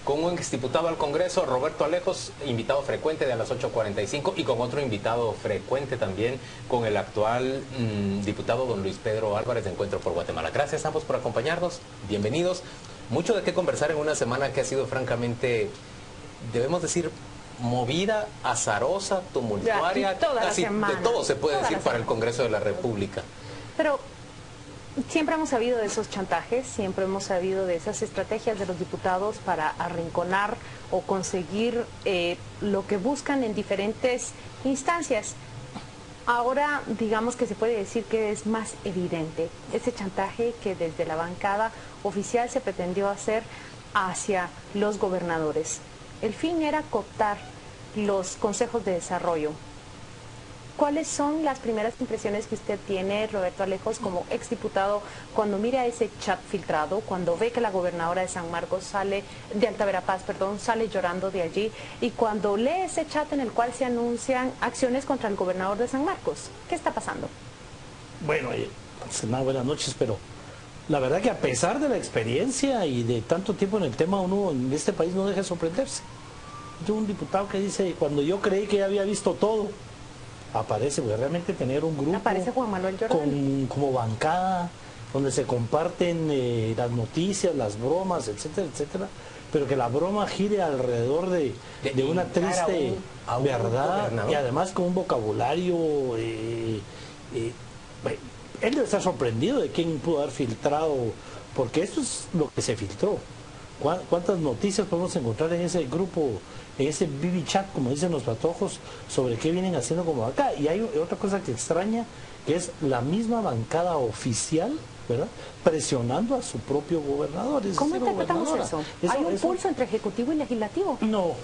con un exdiputado al Congreso, Roberto Alejos, invitado frecuente de a las 8:45, y con otro invitado frecuente también, con el actual diputado don Luis Pedro Álvarez de Encuentro por Guatemala. Gracias a ambos por acompañarnos, bienvenidos. Mucho de qué conversar en una semana que ha sido francamente, debemos decir, movida, azarosa, tumultuaria, casi de todo se puede decir para el Congreso de la República. Pero siempre hemos sabido de esos chantajes, siempre hemos sabido de esas estrategias de los diputados para arrinconar o conseguir lo que buscan en diferentes instancias. Ahora, digamos que se puede decir que es más evidente ese chantaje que desde la bancada oficial se pretendió hacer hacia los gobernadores. El fin era cooptar los consejos de desarrollo. ¿Cuáles son las primeras impresiones que usted tiene, Roberto Alejos, como exdiputado, cuando mira ese chat filtrado, cuando ve que la gobernadora de San Marcos de Alta Verapaz, sale llorando de allí, y cuando lee ese chat en el cual se anuncian acciones contra el gobernador de San Marcos? ¿Qué está pasando? Bueno, buenas noches, pero la verdad que a pesar de la experiencia y de tanto tiempo en el tema, uno en este país no deja de sorprenderse. Yo un diputado que dice, cuando yo creí que ya había visto todo, aparece, porque realmente tener un grupo Juan Manuel Jordán como bancada, donde se comparten las noticias, las bromas, etcétera, etcétera, pero que la broma gire alrededor de una triste verdad, y además con un vocabulario, él debe estar sorprendido de quién pudo haber filtrado, porque esto es lo que se filtró. ¿Cuántas noticias podemos encontrar en ese grupo, en ese BB chat, como dicen los patojos, sobre qué vienen haciendo como acá? Y hay otra cosa que extraña, que es la misma bancada oficial, ¿verdad?, presionando a su propio gobernador. ¿Cómo interpretamos eso? ¿Hay un pulso entre ejecutivo y legislativo? No.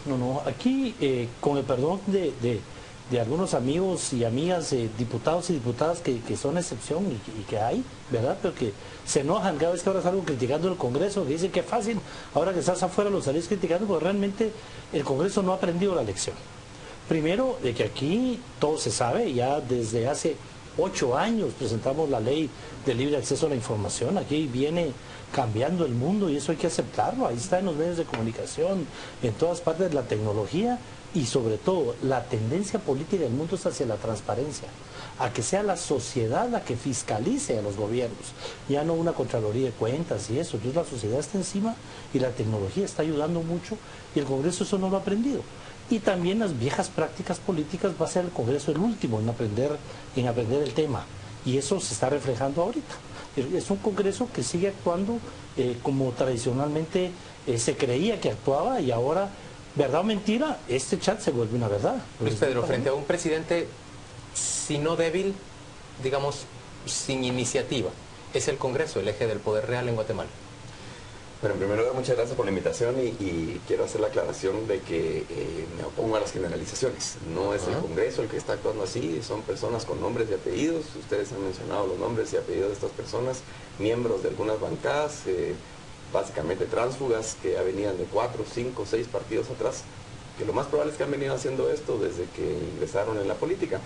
Aquí, con el perdón de algunos amigos y amigas, diputados y diputadas que son excepción y que hay, ¿verdad?, pero que se enojan cada vez que ahora salgo criticando el Congreso, que dicen que fácil, ahora que estás afuera lo salís criticando, porque realmente el Congreso no ha aprendido la lección. Primero, de que aquí todo se sabe, ya desde hace 8 años presentamos la ley de libre acceso a la información, aquí viene cambiando el mundo y eso hay que aceptarlo, ahí está en los medios de comunicación, en todas partes de la tecnología. Y sobre todo, la tendencia política del mundo es hacia la transparencia, a que sea la sociedad la que fiscalice a los gobiernos, ya no una Contraloría de Cuentas y eso. Entonces la sociedad está encima y la tecnología está ayudando mucho y el Congreso eso no lo ha aprendido. Y también las viejas prácticas políticas, va a ser el Congreso el último en aprender el tema, y eso se está reflejando ahorita. Es un Congreso que sigue actuando como tradicionalmente se creía que actuaba, y ahora, verdad o mentira, este chat se vuelve una verdad. Luis Pedro, frente a un presidente, si no débil, digamos, sin iniciativa, ¿es el Congreso el eje del poder real en Guatemala? Bueno, en primer lugar, muchas gracias por la invitación y quiero hacer la aclaración de que me opongo a las generalizaciones. No es el Congreso el que está actuando así, son personas con nombres y apellidos. Ustedes han mencionado los nombres y apellidos de estas personas, miembros de algunas bancadas, básicamente tránsfugas, que ya venían de 4, 5, 6 partidos atrás, que lo más probable es que han venido haciendo esto desde que ingresaron en la política.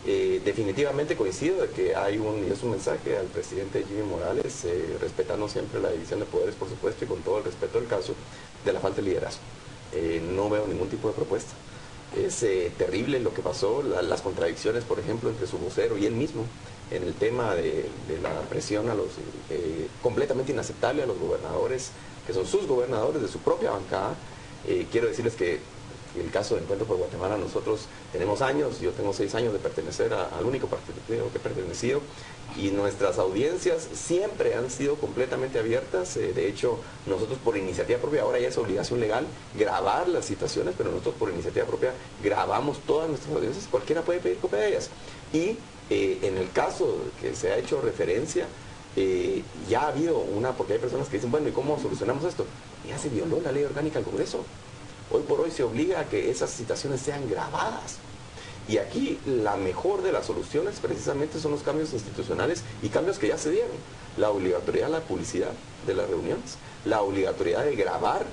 Definitivamente coincido de que y es un mensaje al presidente Jimmy Morales, respetando siempre la división de poderes, por supuesto, y con todo el respeto del caso, de la falta de liderazgo. No veo ningún tipo de propuesta. Es terrible lo que pasó, las contradicciones, por ejemplo, entre su vocero y él mismo, en el tema de la presión a los completamente inaceptable a los gobernadores, que son sus gobernadores de su propia bancada. Quiero decirles que el caso de Encuentro por Guatemala, nosotros tenemos años, yo tengo 6 años de pertenecer al único partido que he pertenecido, y nuestras audiencias siempre han sido completamente abiertas. De hecho, nosotros por iniciativa propia, ahora ya es obligación legal grabar las citaciones, pero nosotros por iniciativa propia grabamos todas nuestras audiencias, cualquiera puede pedir copia de ellas. Y en el caso que se ha hecho referencia, ya ha habido porque hay personas que dicen, bueno, ¿y cómo solucionamos esto? Ya se violó la ley orgánica del Congreso. Hoy por hoy se obliga a que esas citaciones sean grabadas. Y aquí la mejor de las soluciones precisamente son los cambios institucionales y cambios que ya se dieron. La obligatoriedad de la publicidad de las reuniones, la obligatoriedad de grabar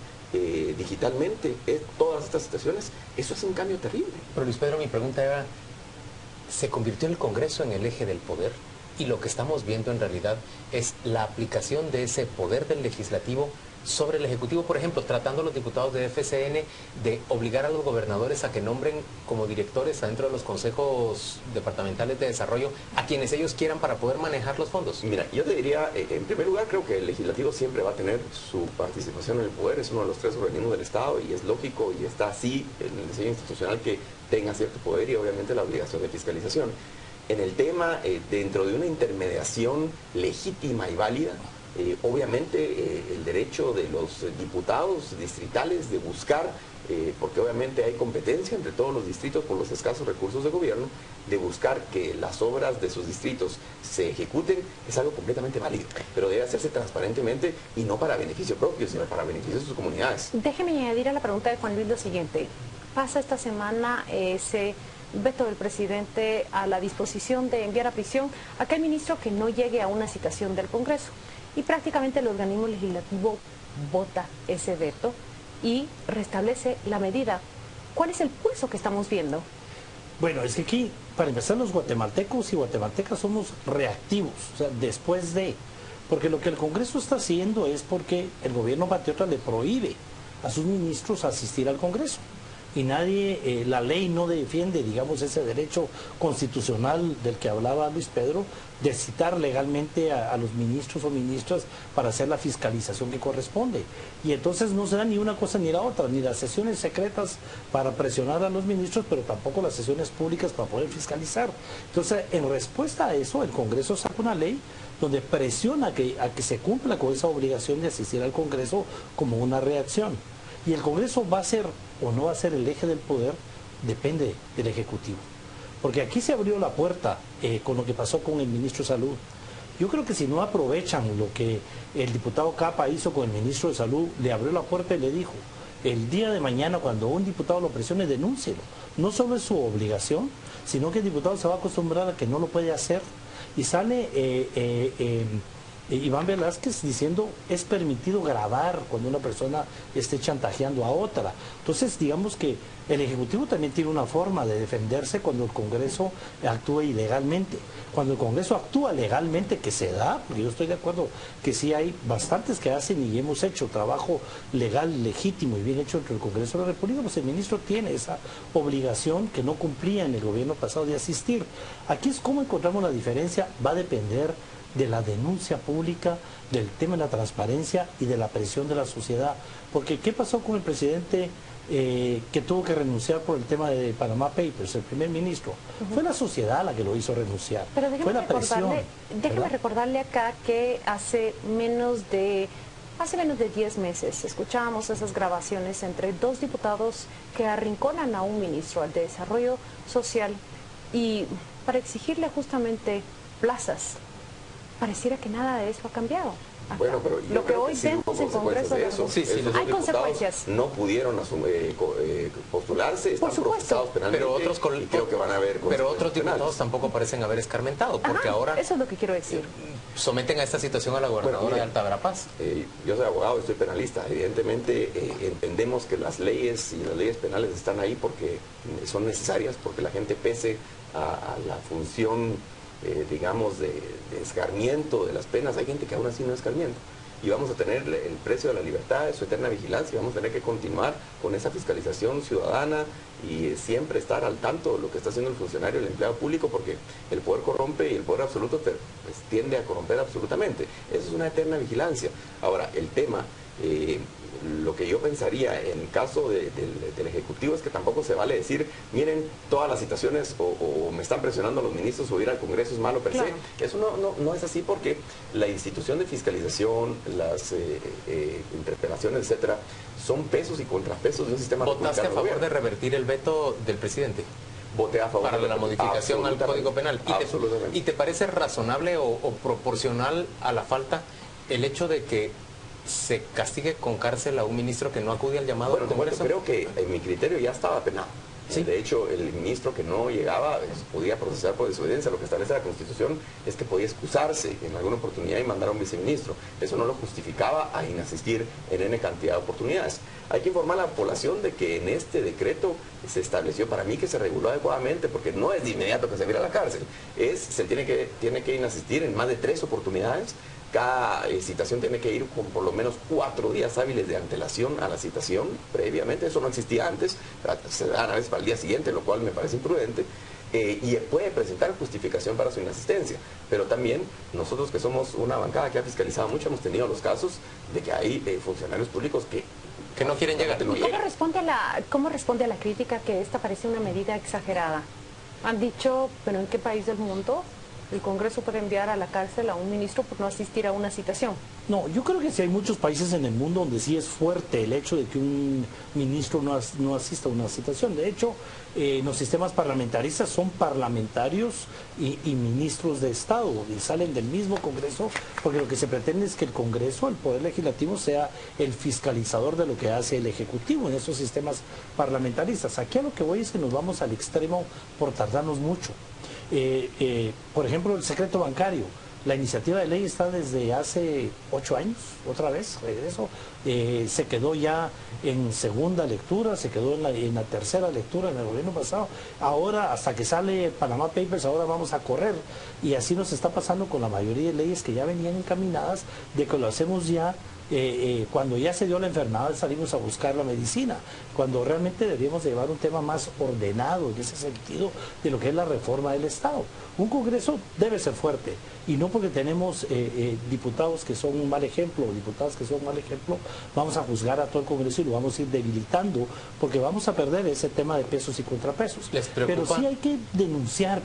digitalmente todas estas citaciones. Eso es un cambio terrible. Pero Luis Pedro, mi pregunta era, ¿se convirtió el Congreso en el eje del poder? Y lo que estamos viendo en realidad es la aplicación de ese poder del legislativo sobre el Ejecutivo, por ejemplo, tratando a los diputados de FCN de obligar a los gobernadores a que nombren como directores adentro de los consejos departamentales de desarrollo a quienes ellos quieran para poder manejar los fondos? Mira, yo te diría, en primer lugar, creo que el legislativo siempre va a tener su participación en el poder, es uno de los 3 organismos del Estado y es lógico y está así en el diseño institucional que tenga cierto poder y obviamente la obligación de fiscalización. En el tema, dentro de una intermediación legítima y válida, obviamente el derecho de los diputados distritales de buscar, porque obviamente hay competencia entre todos los distritos por los escasos recursos de gobierno, de buscar que las obras de sus distritos se ejecuten, es algo completamente válido, pero debe hacerse transparentemente y no para beneficio propio, sino para beneficio de sus comunidades. Déjeme añadir a la pregunta de Juan Luis lo siguiente. Pasa esta semana ese veto del presidente a la disposición de enviar a prisión a aquel ministro que no llegue a una citación del Congreso. Y prácticamente el organismo legislativo vota ese veto y restablece la medida. ¿Cuál es el pulso que estamos viendo? Bueno, es que aquí, para empezar, los guatemaltecos y guatemaltecas somos reactivos, o sea, después de... Porque lo que el Congreso está haciendo es porque el gobierno patriota le prohíbe a sus ministros asistir al Congreso. Y nadie, la ley no defiende, digamos, ese derecho constitucional del que hablaba Luis Pedro, de citar legalmente a los ministros o ministras para hacer la fiscalización que corresponde. Y entonces no se da ni una cosa ni la otra, ni las sesiones secretas para presionar a los ministros, pero tampoco las sesiones públicas para poder fiscalizar. Entonces, en respuesta a eso, el Congreso saca una ley donde presiona a que se cumpla con esa obligación de asistir al Congreso como una reacción. Y el Congreso va a ser o no va a ser el eje del poder, depende del Ejecutivo. Porque aquí se abrió la puerta con lo que pasó con el ministro de Salud. Yo creo que si no aprovechan lo que el diputado Capa hizo con el ministro de Salud, le abrió la puerta y le dijo, el día de mañana cuando un diputado lo presione, denúncielo. No solo es su obligación, sino que el diputado se va a acostumbrar a que no lo puede hacer. Y sale Iván Velázquez diciendo es permitido grabar cuando una persona esté chantajeando a otra. Entonces digamos que el Ejecutivo también tiene una forma de defenderse cuando el Congreso actúa ilegalmente. Cuando el Congreso actúa legalmente, que se da, porque yo estoy de acuerdo que sí hay bastantes que hacen y hemos hecho trabajo legal, legítimo y bien hecho entre el Congreso de la República, pues el ministro tiene esa obligación que no cumplía en el gobierno pasado de asistir. Aquí es cómo encontramos la diferencia, va a depender de la denuncia pública, del tema de la transparencia y de la presión de la sociedad. Porque ¿qué pasó con el presidente que tuvo que renunciar por el tema de Panama Papers, el primer ministro? Fue la sociedad la que lo hizo renunciar. Pero fue la presión. Déjeme recordarle acá que hace menos de 10 meses escuchábamos esas grabaciones entre 2 diputados que arrinconan a un ministro, al de Desarrollo Social, y para exigirle justamente plazas. Pareciera que nada de eso ha cambiado. Bueno, pero lo que hoy vemos en Congreso de eso. Sí, hay consecuencias. No pudieron postularse, están procesados penalmente. Pero otros y creo que van a haber pero otros diputados penales. tampoco parecen haber escarmentado, porque ahora eso es lo que quiero decir. Someten a esta situación a la gobernadora de Alta Verapaz. Yo soy abogado, estoy penalista. Evidentemente entendemos que las leyes y las leyes penales están ahí porque son necesarias, porque la gente pese a la función digamos, de escarmiento de las penas. Hay gente que aún así no escarmienta. Y vamos a tener el precio de la libertad, de su eterna vigilancia, y vamos a tener que continuar con esa fiscalización ciudadana y siempre estar al tanto de lo que está haciendo el funcionario, el empleado público, porque el poder corrompe y el poder absoluto pues, tiende a corromper absolutamente. Eso es una eterna vigilancia. Ahora, el tema... lo que yo pensaría en el caso del Ejecutivo es que tampoco se vale decir, miren, todas las situaciones o me están presionando a los ministros o ir al Congreso es malo per se. Eso no es así porque la institución de fiscalización, las interpelaciones, etcétera, son pesos y contrapesos de un sistema republicano. ¿Votaste a favor de revertir el veto del presidente? Voté a favor para la modificación al Código Penal. ¿Y te parece razonable o proporcional a la falta el hecho de que se castigue con cárcel a un ministro que no acude al llamado del Congreso? Creo que en mi criterio ya estaba penado. ¿Sí? De hecho, el ministro que no llegaba podía procesar por desobediencia. Lo que establece la Constitución es que podía excusarse en alguna oportunidad y mandar a un viceministro. Eso no lo justificaba a inasistir en N cantidad de oportunidades. Hay que informar a la población de que en este decreto se estableció, para mí, que se reguló adecuadamente, porque no es de inmediato que se vira a la cárcel. Se tiene que inasistir en más de 3 oportunidades Cada citación tiene que ir con por lo menos 4 días hábiles de antelación a la citación previamente. Eso no existía antes, se dan a veces para el día siguiente, lo cual me parece imprudente. Y puede presentar justificación para su inasistencia. Pero también nosotros, que somos una bancada que ha fiscalizado mucho, hemos tenido los casos de que hay funcionarios públicos que no quieren llegar. ¿Y cómo responde a la crítica que esta parece una medida exagerada? Han dicho, pero ¿en qué país del mundo el Congreso puede enviar a la cárcel a un ministro por no asistir a una citación? No, yo creo que sí hay muchos países en el mundo donde sí es fuerte el hecho de que un ministro no asista a una citación. De hecho, los sistemas parlamentaristas son parlamentarios y ministros de Estado, y salen del mismo Congreso, porque lo que se pretende es que el Congreso, el Poder Legislativo, sea el fiscalizador de lo que hace el Ejecutivo en esos sistemas parlamentaristas. Aquí a lo que voy es que nos vamos al extremo por tardarnos mucho. Por ejemplo, el secreto bancario. La iniciativa de ley está desde hace 8 años, otra vez, regreso. Se quedó ya en segunda lectura, se quedó en la tercera lectura en el gobierno pasado. Ahora, hasta que sale Panama Papers, ahora vamos a correr. Y así nos está pasando con la mayoría de leyes que ya venían encaminadas, de que lo hacemos ya. Cuando ya se dio la enfermedad salimos a buscar la medicina, cuando realmente deberíamos llevar un tema más ordenado en ese sentido de lo que es la reforma del Estado. Un Congreso debe ser fuerte, y no porque tenemos diputados que son un mal ejemplo o diputadas que son un mal ejemplo, vamos a juzgar a todo el Congreso y lo vamos a ir debilitando, porque vamos a perder ese tema de pesos y contrapesos. Pero sí hay que denunciar,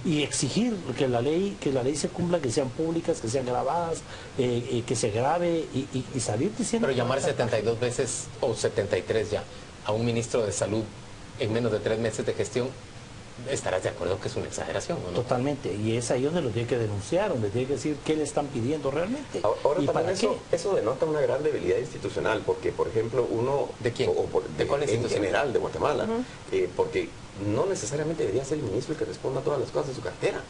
y exigir que la ley se cumpla, que sean públicas, que sean grabadas, que se grabe y salir diciendo... Pero llamar 72 veces o 73 ya a un ministro de Salud en menos de 3 meses de gestión, estarás de acuerdo que es una exageración, ¿o no? Totalmente, y es ahí donde lo tiene que denunciar, donde tiene que decir qué le están pidiendo realmente. Ahora ¿Y también para eso denota una gran debilidad institucional, porque por ejemplo uno... ¿De quién? ¿De cuál institución? En general, de Guatemala, porque no necesariamente debería ser el ministro el que responda a todas las cosas de su cartera.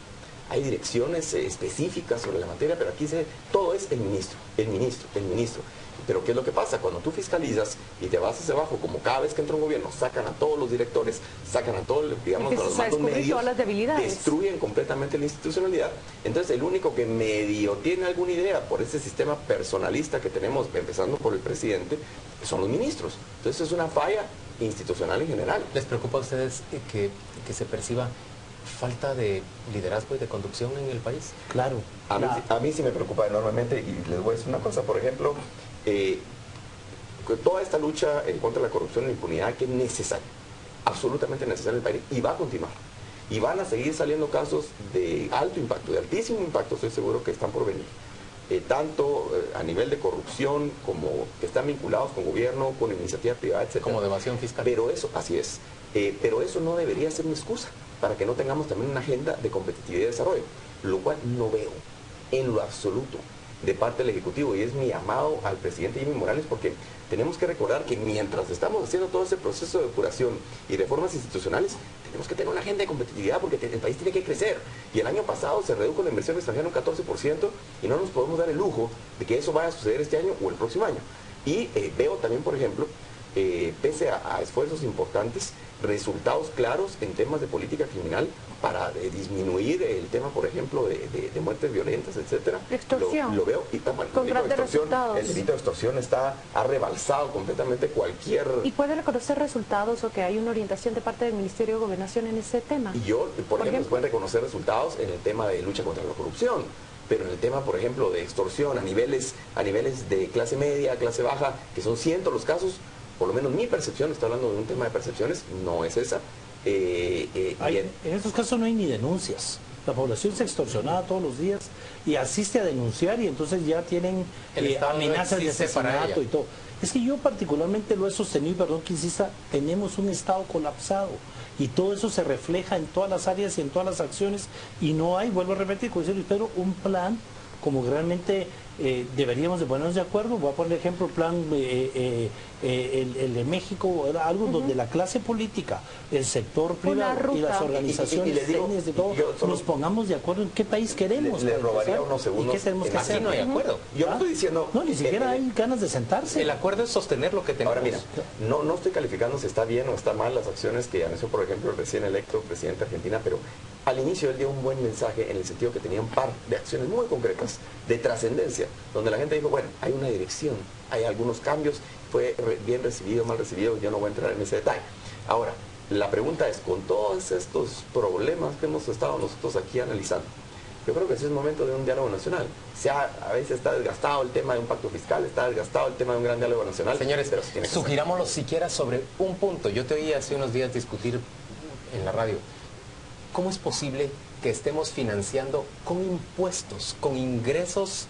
Hay direcciones específicas sobre la materia, pero aquí todo es el ministro, el ministro, el ministro. Pero ¿qué es lo que pasa? Cuando tú fiscalizas y te vas hacia abajo, como cada vez que entra un gobierno, sacan a todos los directores, sacan a todos, digamos, a los mandos medios, destruyen completamente la institucionalidad. Entonces el único que medio tiene alguna idea por ese sistema personalista que tenemos, empezando por el presidente, son los ministros. Entonces es una falla institucional en general. ¿Les preocupa a ustedes que se perciba falta de liderazgo y de conducción en el país? Claro. A mí sí me preocupa enormemente, y les voy a decir una cosa. Por ejemplo, toda esta lucha en contra de la corrupción y la impunidad, que es necesaria, absolutamente necesaria en el país, y va a continuar. Y van a seguir saliendo casos de alto impacto, de altísimo impacto, estoy seguro que están por venir. Tanto a nivel de corrupción, como que están vinculados con gobierno, con iniciativa privada, etc. Como de evasión fiscal. Pero eso, así es. Pero eso no debería ser una excusa para que no tengamos también una agenda de competitividad y desarrollo, lo cual no veo en lo absoluto de parte del Ejecutivo, y es mi llamado al presidente Jimmy Morales, porque tenemos que recordar que mientras estamos haciendo todo ese proceso de depuración y reformas institucionales, tenemos que tener una agenda de competitividad, porque el país tiene que crecer. Y el año pasado se redujo la inversión extranjera un 14%, y no nos podemos dar el lujo de que eso vaya a suceder este año o el próximo año. Y veo también, por ejemplo, pese a esfuerzos importantes, resultados claros en temas de política criminal para disminuir el tema, por ejemplo, de muertes violentas, etcétera. Extorsión. Lo veo, y con grandes resultados. El delito de extorsión ha rebalsado completamente cualquier... ¿Y puede reconocer resultados o que hay una orientación de parte del Ministerio de Gobernación en ese tema? Y por ejemplo, pueden reconocer resultados en el tema de lucha contra la corrupción, pero en el tema, por ejemplo, de extorsión a niveles de clase media, clase baja, que son cientos los casos, por lo menos mi percepción, estoy hablando de un tema de percepciones, no es esa. En estos casos no hay ni denuncias. La población se extorsionada todos los días y asiste a denunciar, y entonces ya tienen amenazas de asesinato y todo. Es que yo particularmente lo he sostenido, y perdón que insista, tenemos un Estado colapsado, y todo eso se refleja en todas las áreas y en todas las acciones, y no hay, vuelvo a repetir, como dice Luis Pedro, un plan como realmente deberíamos de ponernos de acuerdo. Voy a poner ejemplo el plan el de México, algo donde la clase política, el sector privado y las organizaciones técnicas de todo, nos pongamos de acuerdo en qué país queremos. Le robaría unos segundos. ¿Y qué tenemos que hacer? Aquí no hay acuerdo. Yo no estoy diciendo... No, ni siquiera hay ganas de sentarse. El acuerdo es sostener lo que tenemos. Ahora mira, no estoy calificando si está bien o está mal las acciones que anunció, por ejemplo, el recién electo presidente de Argentina, pero al inicio él dio un buen mensaje en el sentido que tenía un par de acciones muy concretas de trascendencia, donde la gente dijo, bueno, hay una dirección, hay algunos cambios, fue bien recibido, mal recibido, yo no voy a entrar en ese detalle. Ahora, la pregunta es, con todos estos problemas que hemos estado nosotros aquí analizando, yo creo que sí es momento de un diálogo nacional. A veces está desgastado el tema de un pacto fiscal, está desgastado el tema de un gran diálogo nacional. Señores, pero sí sugirámoslo siquiera sobre un punto. Yo te oí hace unos días discutir en la radio. ¿Cómo es posible que estemos financiando con impuestos, con ingresos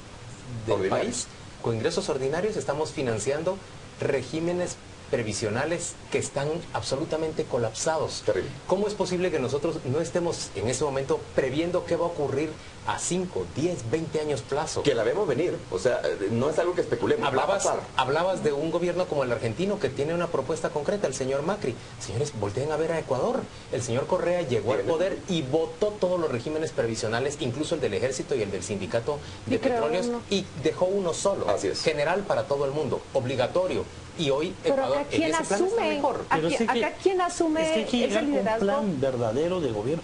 del país, con ingresos ordinarios, estamos financiando regímenes previsionales que están absolutamente colapsados? Terrible. ¿Cómo es posible que nosotros no estemos en ese momento previendo qué va a ocurrir a 5, 10, 20 años plazo? Que la vemos venir, o sea, no es algo que especulemos, va a pasar. Hablabas de un gobierno como el argentino que tiene una propuesta concreta, el señor Macri. Señores, volteen a ver a Ecuador. El señor Correa llegó al poder y votó todos los regímenes previsionales, incluso el del ejército y el del sindicato de petróleos, y dejó uno solo, Así es. general para todo el mundo, obligatorio. Y hoy Ecuador en ese plan está mejor. Acá ¿quién asume ese liderazgo? Un plan verdadero de gobierno.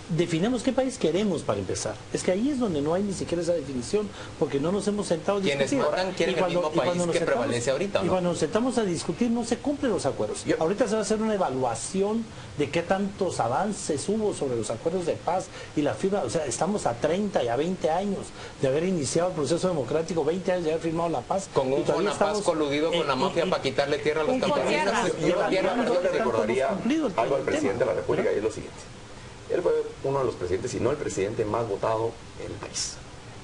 Definamos qué país queremos para empezar. Es que ahí es donde no hay ni siquiera esa definición, porque no nos hemos sentado a discutir. Quienes mandan quieren el mismo país que prevalece ahorita, ¿no? Y cuando nos sentamos a discutir no se cumplen los acuerdos. Ahorita se va a hacer una evaluación de qué tantos avances hubo sobre los acuerdos de paz y la firma. O sea, estamos a 30 y a 20 años de haber iniciado el proceso democrático, 20 años de haber firmado la paz. Con un FONAPAZ coludido con la mafia para quitarle tierra a los campesinos. Yo le recordaría algo al presidente de la República, y es lo siguiente. Él fue uno de los presidentes, si no el presidente más votado en el país.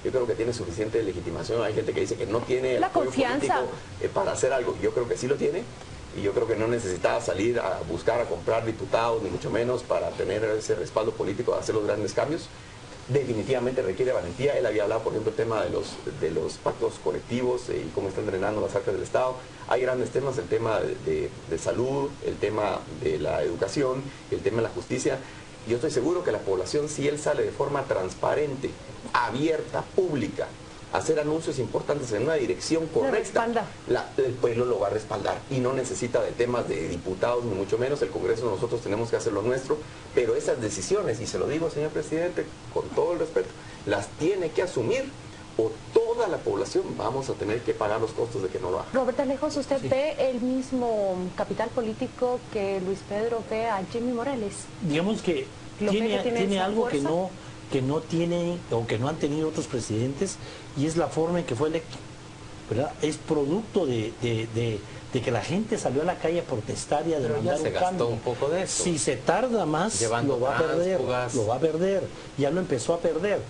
Yo creo que tiene suficiente legitimación. Hay gente que dice que no tiene el apoyo político para hacer algo. Yo creo que sí lo tiene, y yo creo que no necesitaba salir a buscar, a comprar diputados, ni mucho menos para tener ese respaldo político de hacer los grandes cambios. Definitivamente requiere valentía. Él había hablado, por ejemplo, el tema de los pactos colectivos y cómo están drenando las arcas del Estado. Hay grandes temas, el tema de salud, el tema de la educación, el tema de la justicia. Yo estoy seguro que la población, si él sale de forma transparente, abierta, pública, a hacer anuncios importantes en una dirección correcta, el pueblo lo va a respaldar, y no necesita de temas de diputados, ni mucho menos. El Congreso, nosotros tenemos que hacer lo nuestro, pero esas decisiones, y se lo digo, señor presidente, con todo el respeto, las tiene que asumir, o toda la población vamos a tener que pagar los costos de que no lo haga. Roberto Alejos, ¿usted ve el mismo capital político que Luis Pedro ve a Jimmy Morales? Digamos que tiene algo que no tiene o que no han tenido otros presidentes, y es la forma en que fue electo, ¿verdad? Es producto de que la gente salió a la calle a protestar y a demandar un cambio. Un poco de eso. Si se tarda más, lo va a perder, ya lo empezó a perder.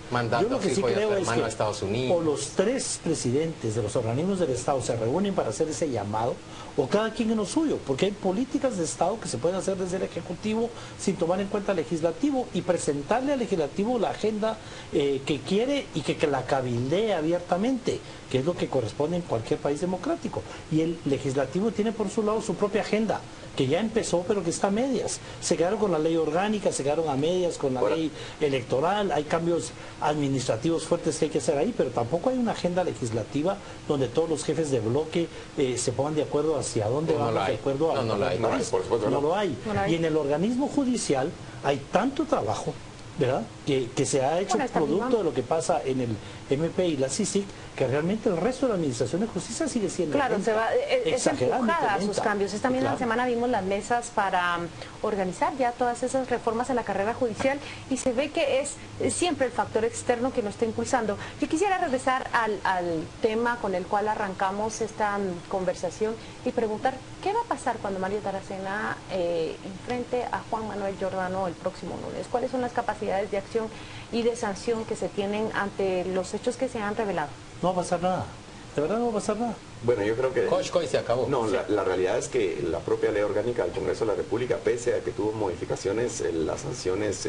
Yo lo que sí creo es que o los tres presidentes de los organismos del Estado se reúnen para hacer ese llamado, o cada quien en lo suyo, porque hay políticas de Estado que se pueden hacer desde el Ejecutivo sin tomar en cuenta el Legislativo, y presentarle al Legislativo la agenda que quiere, y que la cabildee abiertamente, que es lo que corresponde en cualquier país democrático. Y el Legislativo tiene por su lado su propia agenda, que ya empezó pero que está a medias. Se quedaron con la ley orgánica, se quedaron a medias con la ley electoral, hay cambios administrativos fuertes que hay que hacer ahí, pero tampoco hay una agenda legislativa donde todos los jefes de bloque se pongan de acuerdo hacia dónde vamos de acuerdo a no lo hay. Y en el organismo judicial hay tanto trabajo, ¿verdad? Que se ha hecho producto de lo que pasa en el MP y la CICIG, que realmente el resto de la Administración de Justicia sigue siendo es empujada a sus cambios. Esta misma semana vimos las mesas para organizar ya todas esas reformas en la carrera judicial, y se ve que es siempre el factor externo que nos está impulsando. Yo quisiera regresar al tema con el cual arrancamos esta conversación y preguntar, ¿qué va a pasar cuando Mario Taracena enfrente a Juan Manuel Giordano el próximo lunes? ¿Cuáles son las capacidades de acción y de sanción que se tienen ante los hechos que se han revelado? No va a pasar nada. De verdad no va a pasar nada. Bueno, yo creo que... Coach, se acabó. No, la realidad es que la propia ley orgánica del Congreso de la República, pese a que tuvo modificaciones, las sanciones,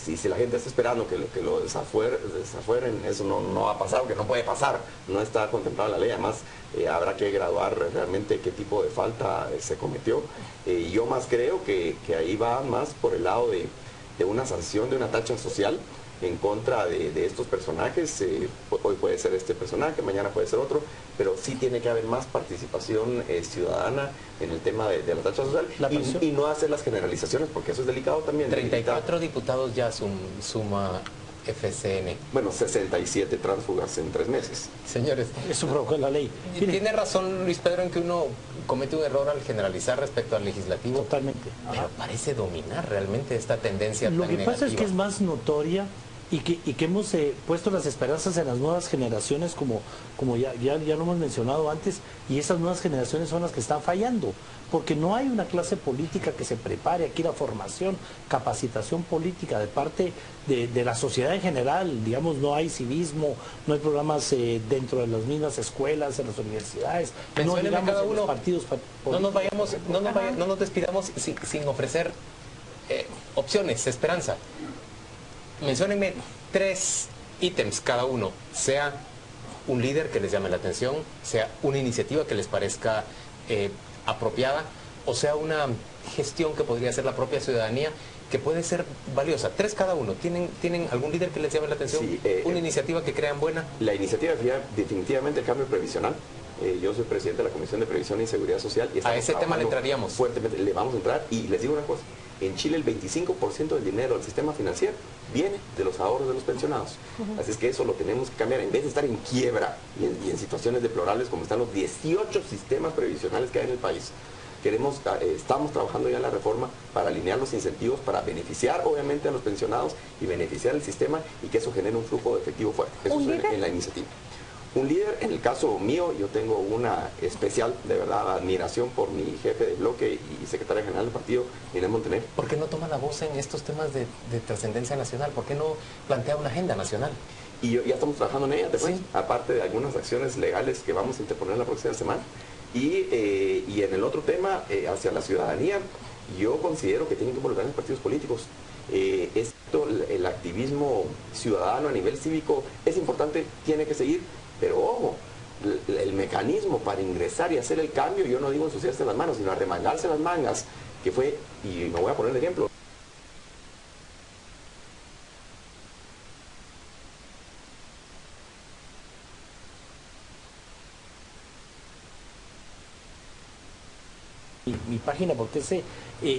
si la gente está esperando que lo desafueren, eso no va a pasar, o que no puede pasar, no está contemplado en la ley. Además, habrá que graduar realmente qué tipo de falta se cometió. Yo más creo que ahí va más por el lado de una sanción, de una tacha social en contra de estos personajes. Hoy puede ser este personaje, mañana puede ser otro, pero sí tiene que haber más participación ciudadana en el tema de la tacha social, y no hacer las generalizaciones, porque eso es delicado también. 34 diputados ya suma FCN. Bueno, 67 tránsfugas en 3 meses. Señores, Eso provocó la ley. Mire, tiene razón Luis Pedro en que uno comete un error al generalizar respecto al legislativo. totalmente. Pero parece dominar realmente esta tendencia Lo tan que pasa es negativa. que es más notoria y que hemos puesto las esperanzas en las nuevas generaciones, como ya lo hemos mencionado antes, y esas nuevas generaciones son las que están fallando, porque no hay una clase política que se prepare. Aquí la formación, capacitación política de parte de la sociedad en general, digamos, no hay civismo, no hay programas dentro de las mismas escuelas, en las universidades, no Mencióneme digamos cada en los uno. partidos No nos vayamos, no nos despidamos sin ofrecer opciones, esperanza. Menciónenme 3 ítems cada uno, sea un líder que les llame la atención, sea una iniciativa que les parezca apropiada, o sea una gestión que podría hacer la propia ciudadanía, que puede ser valiosa. 3 cada uno. ¿Tienen algún líder que les llame la atención? Sí, ¿Una iniciativa que crean buena? La iniciativa sería definitivamente el cambio previsional. Yo soy presidente de la Comisión de Previsión y Seguridad Social. Y A ese tema le entraríamos. Fuertemente, le vamos a entrar. Y les digo una cosa, en Chile el 25% del dinero del sistema financiero viene de los ahorros de los pensionados. Así es que eso lo tenemos que cambiar. En vez de estar en quiebra y en situaciones deplorables como están los 18 sistemas previsionales que hay en el país, estamos trabajando ya en la reforma para alinear los incentivos, para beneficiar obviamente a los pensionados y beneficiar el sistema, y que eso genere un flujo de efectivo fuerte. Eso es en la iniciativa. Un líder, en el caso mío, yo tengo una especial, de verdad, admiración por mi jefe de bloque y secretaria general del partido, Inés Montenegro. ¿Por qué no toma la voz en estos temas de trascendencia nacional? ¿Por qué no plantea una agenda nacional? Y ya estamos trabajando en ella, te cuento, Sí. aparte de algunas acciones legales que vamos a interponer la próxima semana. Y en el otro tema, hacia la ciudadanía, yo considero que tienen que involucrar en los partidos políticos. El activismo ciudadano a nivel cívico es importante, tiene que seguir, pero ojo, el mecanismo para ingresar y hacer el cambio, yo no digo ensuciarse las manos, sino arremangarse las mangas, que fue, y me voy a poner el ejemplo, mi página, porque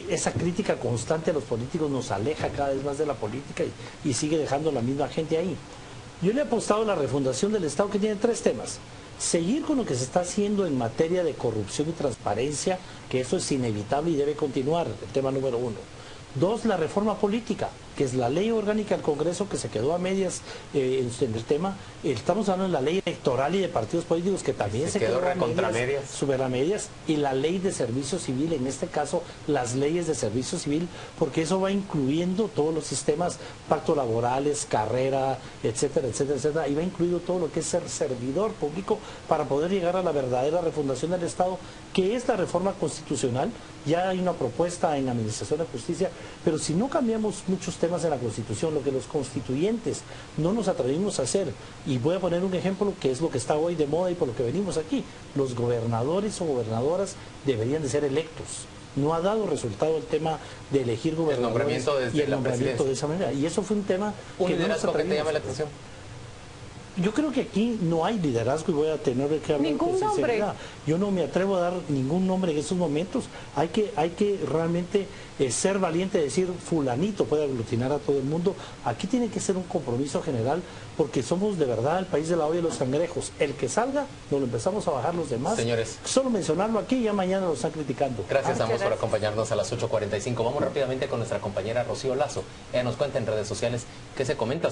esa crítica constante a los políticos nos aleja cada vez más de la política y sigue dejando la misma gente ahí. Yo le he apostado a la refundación del Estado, que tiene 3 temas. Seguir con lo que se está haciendo en materia de corrupción y transparencia, que eso es inevitable y debe continuar, el tema número 1. 2, la reforma política, que es la ley orgánica del Congreso que se quedó a medias en el tema. Estamos hablando de la ley electoral y de partidos políticos, que también se quedó contra medias. Super a medias, y la ley de servicio civil, en este caso las leyes de servicio civil, porque eso va incluyendo todos los sistemas, pactos laborales, carrera, etcétera, etcétera, etcétera, y va incluido todo lo que es ser servidor público para poder llegar a la verdadera refundación del Estado, que es la reforma constitucional. Ya hay una propuesta en Administración de Justicia, pero si no cambiamos muchos temas en la Constitución, lo que los constituyentes no nos atrevimos a hacer, y voy a poner un ejemplo que es lo que está hoy de moda y por lo que venimos aquí: los gobernadores o gobernadoras deberían de ser electos. No ha dado resultado el tema de elegir gobernadores, el nombramiento desde y el la nombramiento presidencia. de esa manera, y eso fue un tema ¿Un que no nos liderazgo que te atrevimos llame la a hacer. atención? Yo creo que aquí no hay liderazgo, y voy a tener que hablar Ningún con sinceridad. nombre. Yo no me atrevo a dar ningún nombre en estos momentos. Hay que realmente ser valiente, decir fulanito puede aglutinar a todo el mundo. Aquí tiene que ser un compromiso general, porque somos de verdad el país de la olla de los cangrejos. El que salga, nos lo empezamos a bajar los demás. Señores, solo mencionarlo aquí, ya mañana lo están criticando. Gracias, ambos, por gracias. acompañarnos a las 8:45. Vamos rápidamente con nuestra compañera Rocío Lazo. Ella nos cuenta en redes sociales qué se comenta